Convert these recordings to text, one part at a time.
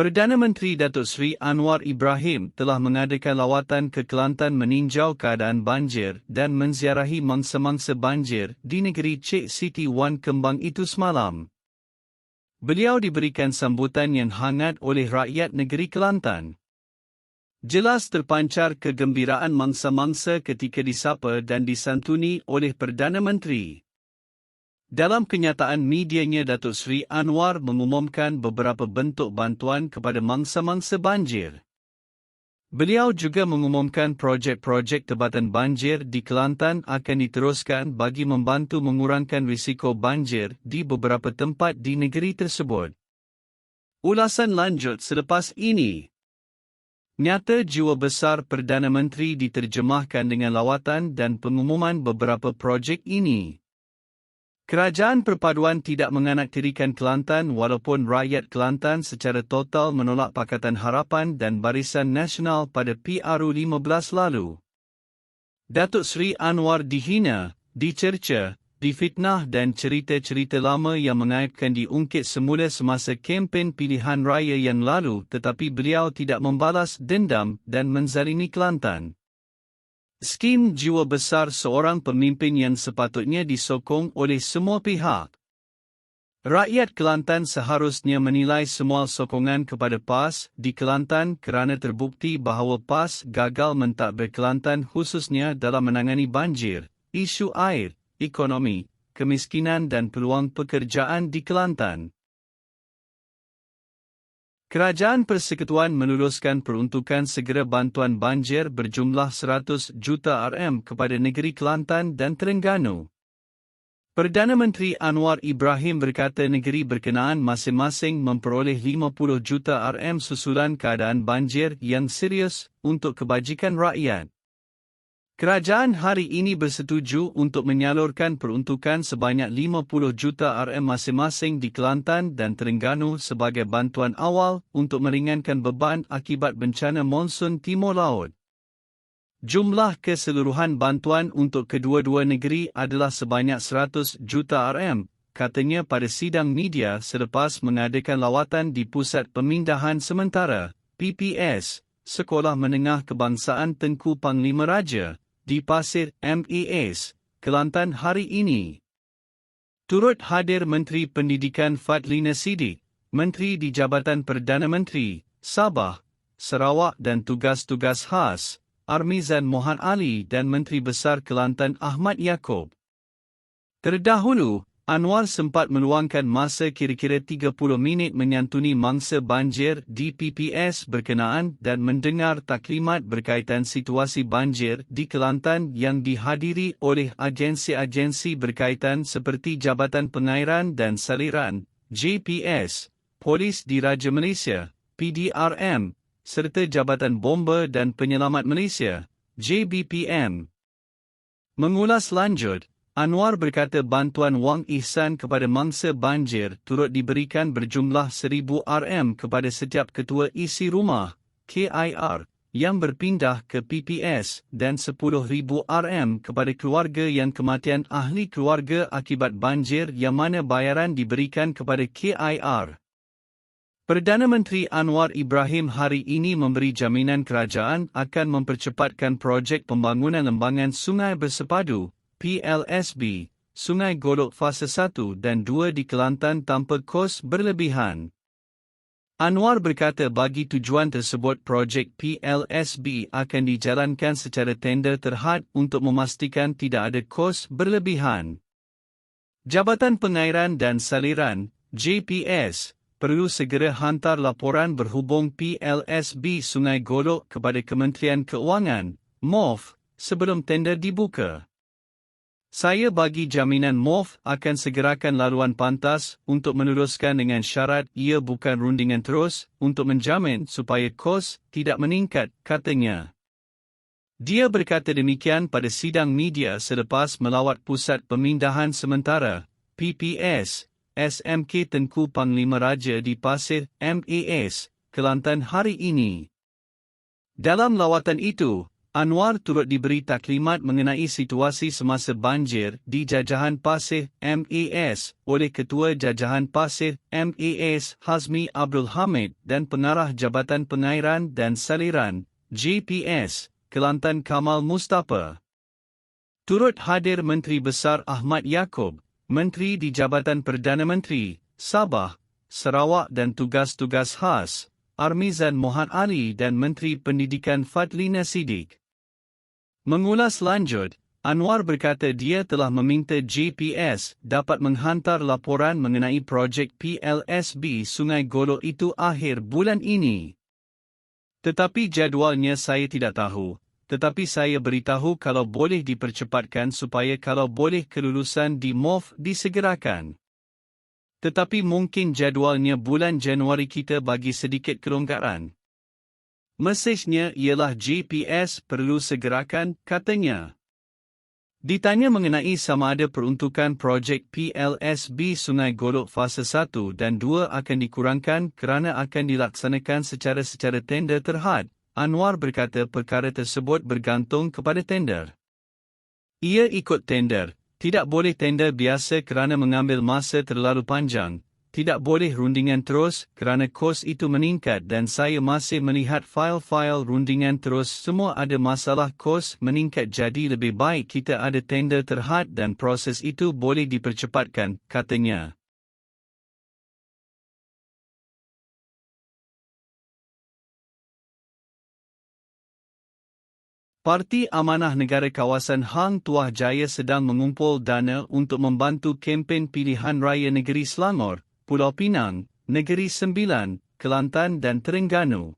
Perdana Menteri Datuk Seri Anwar Ibrahim telah mengadakan lawatan ke Kelantan meninjau keadaan banjir dan menziarahi mangsa-mangsa banjir di negeri Cik Siti Wan Kembang itu semalam. Beliau diberikan sambutan yang hangat oleh rakyat negeri Kelantan. Jelas terpancar kegembiraan mangsa-mangsa ketika disapa dan disantuni oleh Perdana Menteri. Dalam kenyataan medianya, Datuk Seri Anwar mengumumkan beberapa bentuk bantuan kepada mangsa-mangsa banjir. Beliau juga mengumumkan projek-projek tebatan banjir di Kelantan akan diteruskan bagi membantu mengurangkan risiko banjir di beberapa tempat di negeri tersebut. Ulasan lanjut selepas ini. Nyata jiwa besar Perdana Menteri diterjemahkan dengan lawatan dan pengumuman beberapa projek ini. Kerajaan Perpaduan tidak menganaktirikan Kelantan walaupun rakyat Kelantan secara total menolak Pakatan Harapan dan Barisan Nasional pada PRU 15 lalu. Datuk Seri Anwar dihina, dicerca, difitnah dan cerita-cerita lama yang mengaibkan diungkit semula semasa kempen pilihan raya yang lalu, tetapi beliau tidak membalas dendam dan menzalimi Kelantan. Skim jiwa besar seorang pemimpin yang sepatutnya disokong oleh semua pihak. Rakyat Kelantan seharusnya menilai semua sokongan kepada PAS di Kelantan kerana terbukti bahawa PAS gagal mentadbir Kelantan khususnya dalam menangani banjir, isu air, ekonomi, kemiskinan dan peluang pekerjaan di Kelantan. Kerajaan Persekutuan meluluskan peruntukan segera bantuan banjir berjumlah 100 juta RM kepada negeri Kelantan dan Terengganu. Perdana Menteri Anwar Ibrahim berkata negeri berkenaan masing-masing memperoleh 50 juta RM susulan keadaan banjir yang serius untuk kebajikan rakyat. Kerajaan hari ini bersetuju untuk menyalurkan peruntukan sebanyak 50 juta RM masing-masing di Kelantan dan Terengganu sebagai bantuan awal untuk meringankan beban akibat bencana monsun Timur Laut. Jumlah keseluruhan bantuan untuk kedua-dua negeri adalah sebanyak 100 juta RM, katanya pada sidang media selepas mengadakan lawatan di Pusat Pemindahan Sementara, PPS, Sekolah Menengah Kebangsaan Tengku Panglima Raja, di Pasir MES, Kelantan hari ini. Turut hadir Menteri Pendidikan Fadlina Siddiq, Menteri di Jabatan Perdana Menteri, Sabah, Sarawak dan Tugas-Tugas Khas, Armizan Mohan Ali dan Menteri Besar Kelantan Ahmad Yaakob. Terdahulu, Anwar sempat meluangkan masa kira-kira 30 minit menyantuni mangsa banjir di PPS berkenaan dan mendengar taklimat berkaitan situasi banjir di Kelantan yang dihadiri oleh agensi-agensi berkaitan seperti Jabatan Pengairan dan Saliran, JPS, Polis Diraja Malaysia, PDRM, serta Jabatan Bomba dan Penyelamat Malaysia, JBPM. Mengulas lanjut, Anwar berkata bantuan wang ihsan kepada mangsa banjir turut diberikan berjumlah 1,000 RM kepada setiap ketua isi rumah, KIR, yang berpindah ke PPS dan 10,000 RM kepada keluarga yang kematian ahli keluarga akibat banjir yang mana bayaran diberikan kepada KIR. Perdana Menteri Anwar Ibrahim hari ini memberi jaminan kerajaan akan mempercepatkan projek pembangunan lembangan sungai bersepadu, PLSB, Sungai Golok Fasa 1 dan 2 di Kelantan tanpa kos berlebihan. Anwar berkata bagi tujuan tersebut projek PLSB akan dijalankan secara tender terhad untuk memastikan tidak ada kos berlebihan. Jabatan Pengairan dan Saliran, JPS, perlu segera hantar laporan berhubung PLSB Sungai Golok kepada Kementerian Keuangan, MOF, sebelum tender dibuka. Saya bagi jaminan MOF akan segerakan laluan pantas untuk meneruskan dengan syarat ia bukan rundingan terus untuk menjamin supaya kos tidak meningkat, katanya. Dia berkata demikian pada sidang media selepas melawat Pusat Pemindahan Sementara, PPS, SMK Tengku Panglima Raja di Pasir MES, Kelantan hari ini. Dalam lawatan itu, Anwar turut diberi taklimat mengenai situasi semasa banjir di Jajahan Pasir MAS oleh Ketua Jajahan Pasir MAS Hazmi Abdul Hamid dan Pengarah Jabatan Pengairan dan Saliran JPS Kelantan Kamal Mustafa. Turut hadir Menteri Besar Ahmad Yaakob, Menteri di Jabatan Perdana Menteri, Sabah, Sarawak dan Tugas-Tugas Khas, Armizan Mohd Ali dan Menteri Pendidikan Fadlina Siddiq. Mengulas lanjut, Anwar berkata dia telah meminta JPS dapat menghantar laporan mengenai projek PLSB Sungai Golo itu akhir bulan ini. Tetapi jadualnya saya tidak tahu, tetapi saya beritahu kalau boleh dipercepatkan supaya kalau boleh kelulusan di MOF disegerakan. Tetapi mungkin jadualnya bulan Januari kita bagi sedikit kelonggaran. Mesejnya ialah JPS perlu segerakan, katanya. Ditanya mengenai sama ada peruntukan projek PLSB Sungai Golok fasa 1 dan 2 akan dikurangkan kerana akan dilaksanakan secara tender terhad, Anwar berkata perkara tersebut bergantung kepada tender. Ia ikut tender, tidak boleh tender biasa kerana mengambil masa terlalu panjang. Tidak boleh rundingan terus kerana kos itu meningkat dan saya masih melihat fail-fail rundingan terus semua ada masalah kos meningkat jadi lebih baik kita ada tender terhad dan proses itu boleh dipercepatkan, katanya. Parti Amanah Negara Kawasan Hang Tuah Jaya sedang mengumpul dana untuk membantu kempen pilihan raya negeri Selangor, Pulau Pinang, Negeri Sembilan, Kelantan dan Terengganu.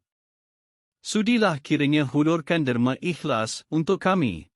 Sudilah kiranya hulurkan derma ikhlas untuk kami.